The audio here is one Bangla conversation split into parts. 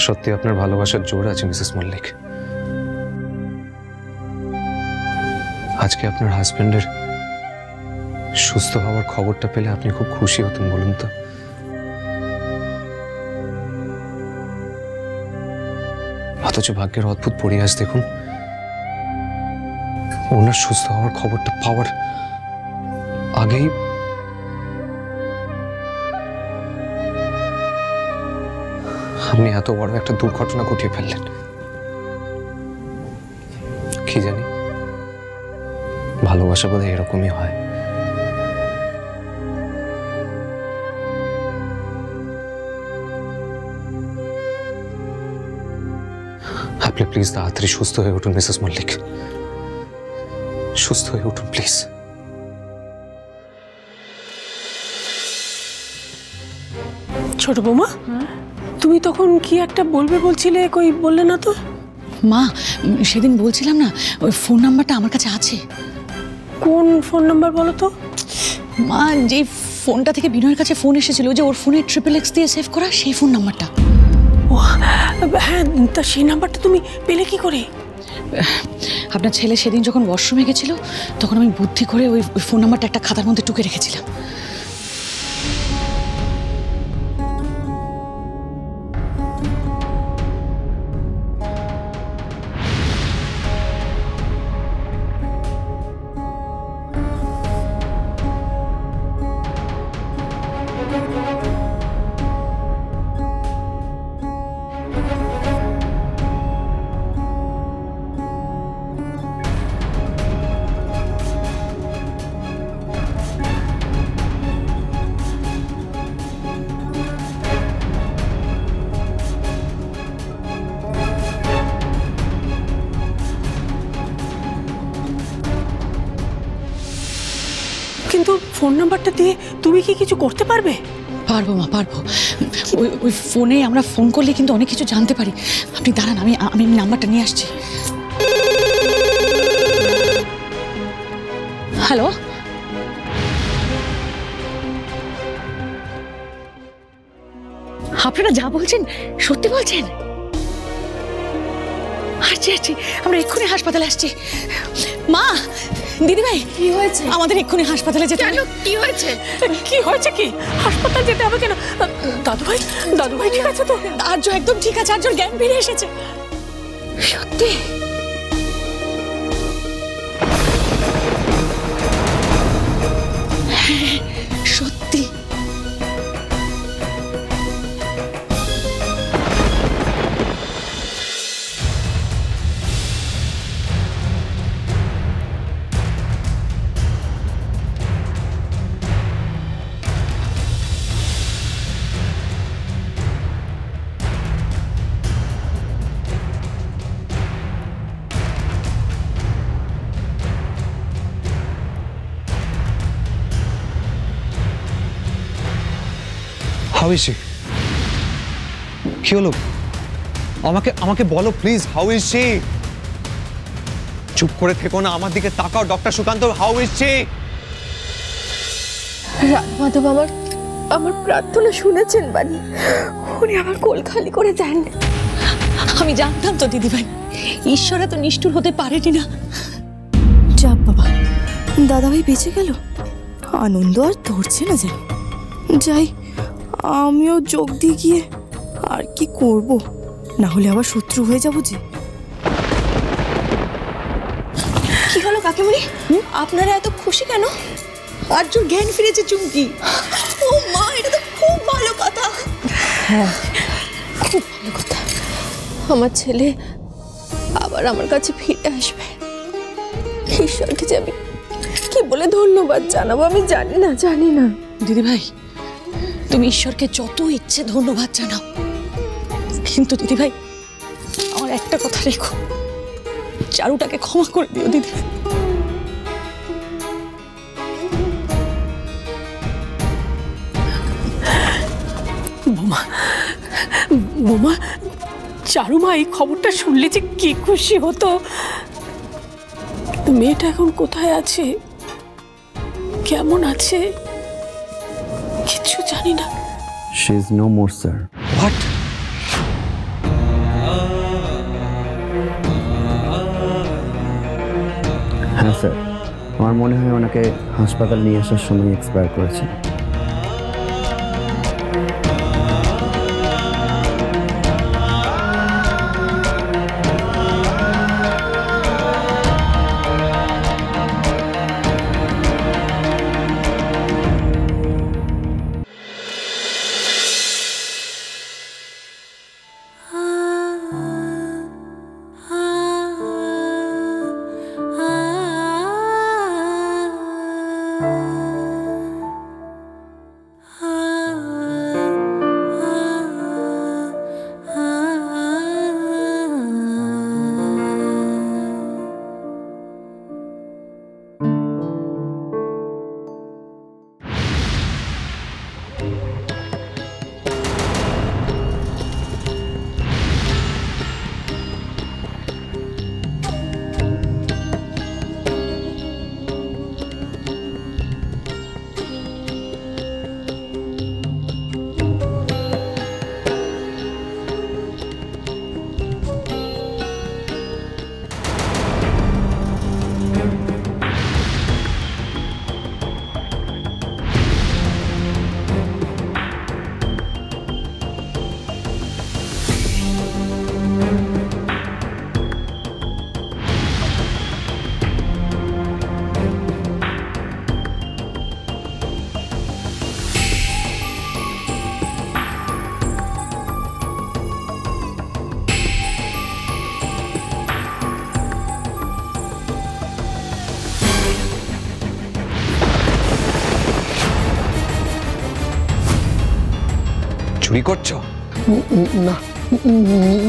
সত্যি আপনার ভালোবাসার জোর আছে মিসেস মল্লিক। আজকে আপনার হাজবেন্ডের সুস্থ হওয়ার খবরটা পেলে আপনি খুব খুশি হতেন বলুন তো? অথচ ভাগ্যের অদ্ভুত পরিহাস দেখুন, ওনার সুস্থ হওয়ার খবরটা পাওয়ার আগেই আপনি এত বড় একটা দুর্ঘটনা ঘটিয়ে ফেললেন। কি জানি, ভালোবাসা বোধহয় এরকমই হয়। আপনি প্লিজ তাড়াতাড়ি সুস্থ হয়ে উঠুন মিসেস মল্লিক, সুস্থ হয়ে উঠুন প্লিজ। ছোট বৌমা, তুমি তখন কি একটা বলবে বলছিলে, কই বললে না তো? মা, সেদিন বলছিলাম না, ওই ফোন নাম্বারটা আমার কাছে আছে। কোন ফোন নাম্বার বলো তো? মা, যে ফোনটা থেকে বিনয়ের কাছে ফোন এসেছিল, যে ওর ফোনে XXX দিয়ে সেভ করা, সেই ফোন নাম্বারটা। ও হ্যাঁ, তা সেই নাম্বারটা তুমি পেলে কি করে? আপনার ছেলে সেদিন যখন ওয়াশরুমে গেছিল, তখন আমি বুদ্ধি করে ওই ফোন নাম্বারটা একটা খাতার মধ্যে টুকে রেখেছিলাম। কিন্তু ফোন নাম্বারটা দিয়ে তুমি কি কিছু করতে পারবে? পারবো মা, পারবো। ওই ফোনে আমরা ফোন করলে কিন্তু অনেক কিছু জানতে পারি। আপনি দাঁড়ান, আমি নাম্বারটা নিয়ে আসছি। হ্যালো, আপনারা যা বলছেন সত্যি বলছেন? আসছি, আমরা এক্ষুনি হাসপাতালে আসছি। মা, দিদিভাই, কি হয়েছে? আমাদের এক্ষুনি হাসপাতালে যেতে হবে। কি হয়েছে? কি হয়েছে? কি হাসপাতাল যেতে হবে কেন? দাদুভাই ঠিক আছে তো? আর্য একদম ঠিক আছে, আর্যর জ্ঞান ফিরে এসেছে। সত্যি? সত্যি। How is she? কি হলো? আমাকে বলো প্লিজ, হাউ ইজ শি? চুপ করে থেকো না, আমার দিকে তাকাও। Doctor Sukanta, how is she? Radhamadhab আমার প্রার্থনা শুনেছেন বানি, উনি আমার কোল খালি করে দেন। আমি জানতাম তো দিদিভাই, ঈশ্বর এত নিষ্ঠুর হতে পারেনি না। যা বাবা, দাদাভাই বেঁচে গেল, আনন্দ আর ধরছে না যেন। যাই, আমিও যোগ দিয়ে গিয়ে আর কি করব, না হলে আবার শত্রু হয়ে যাবো যে। কি হলো কাকিমুনি, আপনারা এত খুশি কেন? আর্যর জ্ঞান ফিরেছে চুমকি। ও মা, এটা তো খুব ভালো কথা। হ্যাঁ, খুব ভালো কথা। আমার ছেলে আবার আমার কাছে ফিরে আসবে। ঈশ্বরকে যে আমি কি বলে ধন্যবাদ জানাবো আমি জানি না। দিদিভাই, তুমি ঈশ্বরকে যত ইচ্ছে ধন্যবাদ জানাও, কিন্তু দিদিভাই আমার একটা কথা রেখো, চারুটাকে ক্ষমা করে দিও দিদিভাই। বোমা, চারুমা এই খবরটা শুনলে যে কি খুশি হতো। মেয়েটা এখন কোথায় আছে, কেমন আছে, কিচ্ছু জানি না। She is no more, sir. What? হ্যাঁ স্যার, আমার মনে হয় ওনাকে হাসপাতাল নিয়ে আসার সময় এক্সপায়ার করেছে। চুরি করছো? না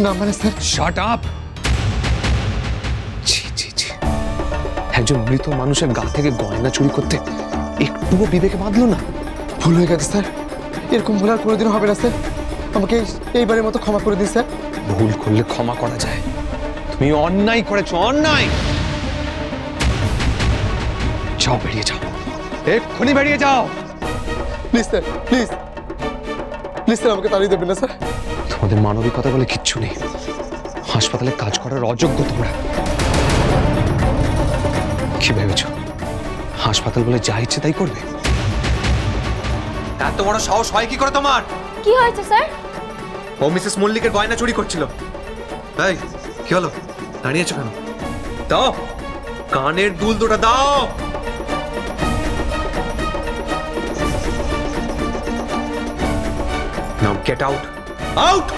না মানে স্যার, শাট আপ। ছি ছি ছি, একজন মৃত মানুষের গা থেকে গয়না চুরি করতে একটুও বিবেকে বাঁধলো না? ভুল হয়ে গেছে স্যার, এরকম ভুল আর কোনোদিনও হবে না স্যার। আমাকে এইবারের মতো ক্ষমা করে দিন স্যার। ভুল করলে ক্ষমা করা যায়, তুমি অন্যায় করেছো, অন্যায়। যাও, বেরিয়ে যাও, এক্ষুনি বেরিয়ে যাও। Please sir, please please sir, আমাকে তাড়িয়ে দেবেন না স্যার। তোমাদের মানবিকতা বলে কিচ্ছু নেই, হাসপাতালে কাজ করার অযোগ্য তোমরা। কি ভেবেছ হাসপাতাল বলে যা ইচ্ছে তাই করবে? এত বড় সাহস হয় কি করে তোমার? কি হয়েছে স্যার? ও মিসেস মল্লিকের গয়না চুরি করছিল। এই কি হলো, দাঁড়িয়েছো কেন? দাও কানের দুল দুটো দাও। Now get out! Out!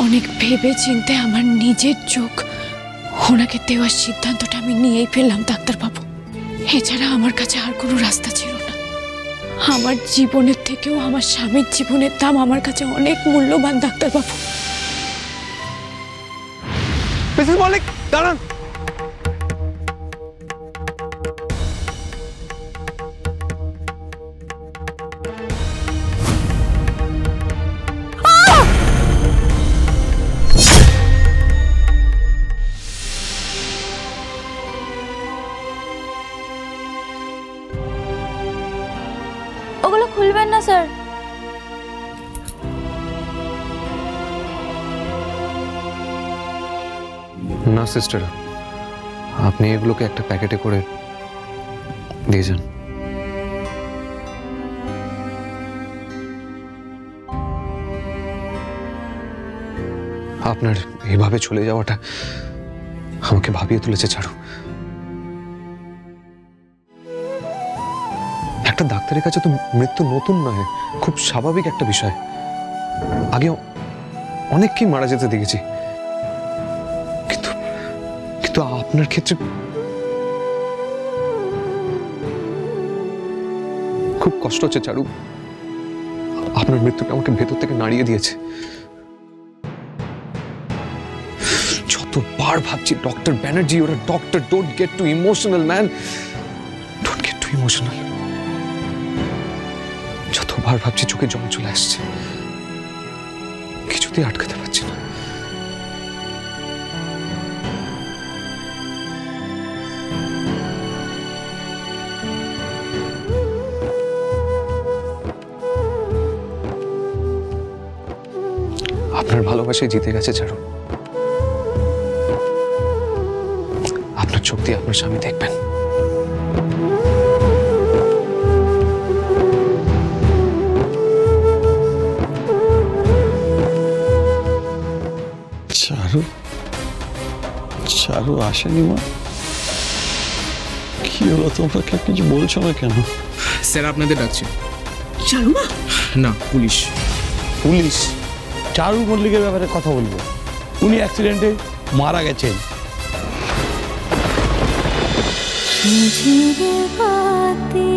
অনেক ভেবে চিন্তে আমার নিজের চোখ ওনাকে দেওয়ার সিদ্ধান্তটা আমি নিয়েই ফেললাম ডাক্তারবাবু। এছাড়া আমার কাছে আর কোনো রাস্তা ছিল না। আমার জীবনের থেকেও আমার স্বামীর জীবনের দাম আমার কাছে অনেক মূল্যবান ডাক্তারবাবু। মিসেস মল্লিক দাঁড়ান। ওগুলো খুলবেন না স্যার। না সিস্টার, আপনি এগুলোকে একটা প্যাকেটে করে দিয়ে যান। আপনার এভাবে চলে যাওয়াটা আমাকে ভাবিয়ে তুলেছে চারু। একটা ডাক্তারের কাছে তো মৃত্যু নতুন নয়, খুব স্বাভাবিক একটা বিষয়। আগে অনেককেই মারা যেতে দেখেছি, কিন্তু কিন্তু আপনার ক্ষেত্রে খুব কষ্ট হচ্ছে চারু। আপনার মৃত্যুটা আমাকে ভেতর থেকে নাড়িয়ে দিয়েছে। যতবার ভাবছি ডক্টর ব্যানার্জি, ওরা doctor, don't get too emotional man, don't get too emotional. যতবার ভাবছি চোখে জল চলে আসছে, কিছুতেই আটকাতে পারছি না। আপনার ভালোবাসায় জিতে গেছে চারু। আপনার চোখ দিয়ে আপনার স্বামী দেখবেন। চারু, চারু আসেনি মা? কি হলো, তোমরা কিছু বলছো না কেন? স্যার আপনাদের ডাকছে। চারু মা? না, পুলিশ। পুলিশ? চারু মল্লিকের ব্যাপারে কথা বলবো। উনি অ্যাক্সিডেন্টে মারা গেছেন। ঝিঝির বাতি